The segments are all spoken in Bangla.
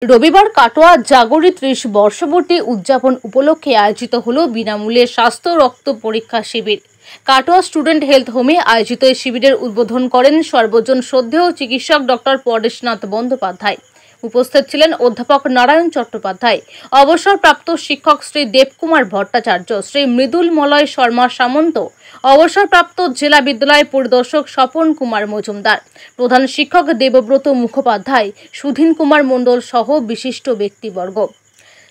রবিবার কাটোয়া জাগরি ৩০ বর্ষপূর্তি উদযাপন উপলক্ষে আয়োজিত হলো বিনামূল্যে স্বাস্থ্য রক্ত পরীক্ষা শিবির। কাটোয়া স্টুডেন্ট হেলথ হোমে আয়োজিত এই শিবিরের উদ্বোধন করেন সর্বজন শ্রদ্ধেয় চিকিৎসক ডক্টর পরেশনাথ বন্দ্যোপাধ্যায়। উপস্থিত ছিলেন অধ্যাপক নারায়ণ চট্টোপাধ্যায়, অবসরপ্রাপ্ত শিক্ষক শ্রী দেবকুমার ভট্টাচার্য, শ্রী মৃদুল মলয় শর্মা সামন্ত, অবসরপ্রাপ্ত জেলা বিদ্যালয় পরিদর্শক স্বপন কুমার মজুমদার, প্রধান শিক্ষক দেবব্রত মুখোপাধ্যায়, সুধীন কুমার মণ্ডল সহ বিশিষ্ট ব্যক্তিবর্গ।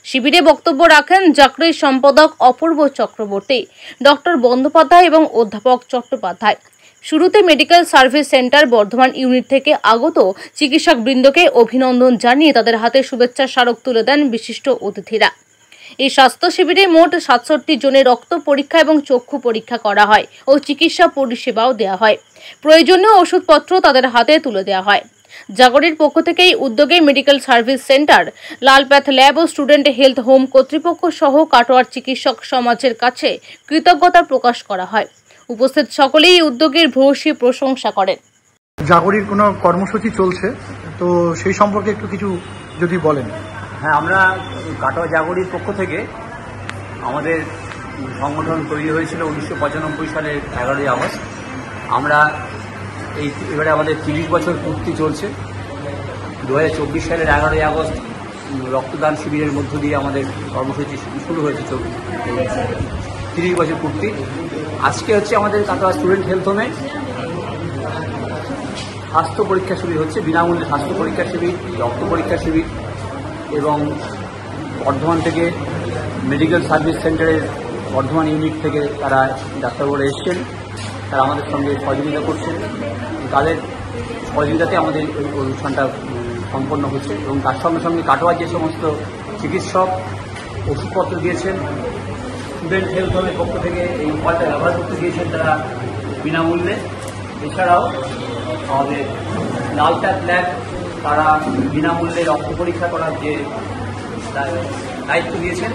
শিবিরে বক্তব্য রাখেন জাগরির সম্পাদক অপূর্ব চক্রবর্তী, ডক্টর বন্দ্যোপাধ্যায় এবং অধ্যাপক চট্টোপাধ্যায়। শুরুতে medical service centre Bardhaman unit থেকে আগত চিকিৎসক বৃন্দকে অভিনন্দন জানিয়ে তাদের হাতে শুভেচ্ছা স্মারক তুলে দেন বিশিষ্ট অতিথিরা। এই স্বাস্থ্য শিবিরে মোট ৬৭ জনের রক্ত পরীক্ষা এবং চক্ষু পরীক্ষা করা হয় ও চিকিৎসা পরিষেবাও দেওয়া হয়। প্রয়োজনীয় ওষুধপত্র তাদের হাতে তুলে দেওয়া হয়। জাগরির পক্ষ থেকে এই উদ্যোগে মেডিকেল সার্ভিস সেন্টার, লালপ্যাথ ল্যাব ও স্টুডেন্ট হেলথ হোম কর্তৃপক্ষ সহ কাটোয়ার চিকিৎসক সমাজের কাছে কৃতজ্ঞতা প্রকাশ করা হয়। উপস্থিত সকলেই এই উদ্যোগের ভূয়সী প্রশংসা করেন। জাগরির কোনো কর্মসূচি চলছে, তো সেই সম্পর্কে একটু কিছু যদি বলেন। হ্যাঁ, আমরা কাটোয়া জাগরির পক্ষ থেকে আমাদের সংগঠন তৈরি হয়েছিল 1995 সালের 11ই আগস্ট। আমরা এবারে আমাদের 30 বছর পূর্তি চলছে। 2024 সালের 11ই আগস্ট রক্তদান শিবিরের মধ্য দিয়ে আমাদের কর্মসূচি শুরু হয়েছে। 30 বছর পূর্তি। আজকে হচ্ছে আমাদের কাটোয়া স্টুডেন্ট হেলথ হোমে স্বাস্থ্য পরীক্ষা শিবির হচ্ছে, বিনামূল্যে স্বাস্থ্য পরীক্ষা শিবির, রক্ত পরীক্ষা শিবির, এবং বর্ধমান থেকে মেডিকেল সার্ভিস সেন্টারের বর্ধমান ইউনিট থেকে তারা ডাক্তারবাবুরা এসছেন, তারা আমাদের সঙ্গে সহযোগিতা করছেন। তাদের সহযোগিতাতে আমাদের এই অনুষ্ঠানটা সম্পন্ন হচ্ছে এবং তার সঙ্গে সঙ্গে কাটোয়ার যে সমস্ত চিকিৎসক ওষুধপত্র দিয়েছেন, স্টুডেন্ট হেলথ হোমের পক্ষ থেকে এই উপায়টা ব্যবহার করতে দিয়েছেন তারা বিনামূল্যে। এছাড়াও আমাদের লালপ্যাথ ল্যাব, তারা বিনামূল্যে রক্ত পরীক্ষা করার যে দায়িত্ব দিয়েছেন,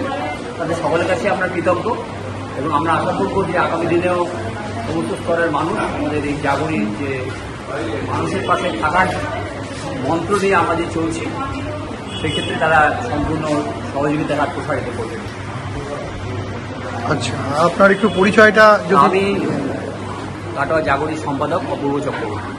তাদের সকলের কাছে আমরা কৃতজ্ঞ এবং আমরা আশা করব যে আগামী দিনেও সমস্ত স্তরের মানুষ আমাদের এই জাগরির যে মানুষের পাশে থাকার মন্ত্র নিয়ে আমরা যে চলছি, সেক্ষেত্রে তারা সম্পূর্ণ সহযোগিতার হাত প্রসারিত করবে। আচ্ছা, আপনার একটু পরিচয়টা। আমি কাটোয়া জাগরির সম্পাদক অপূর্ব চক্রবর্তী।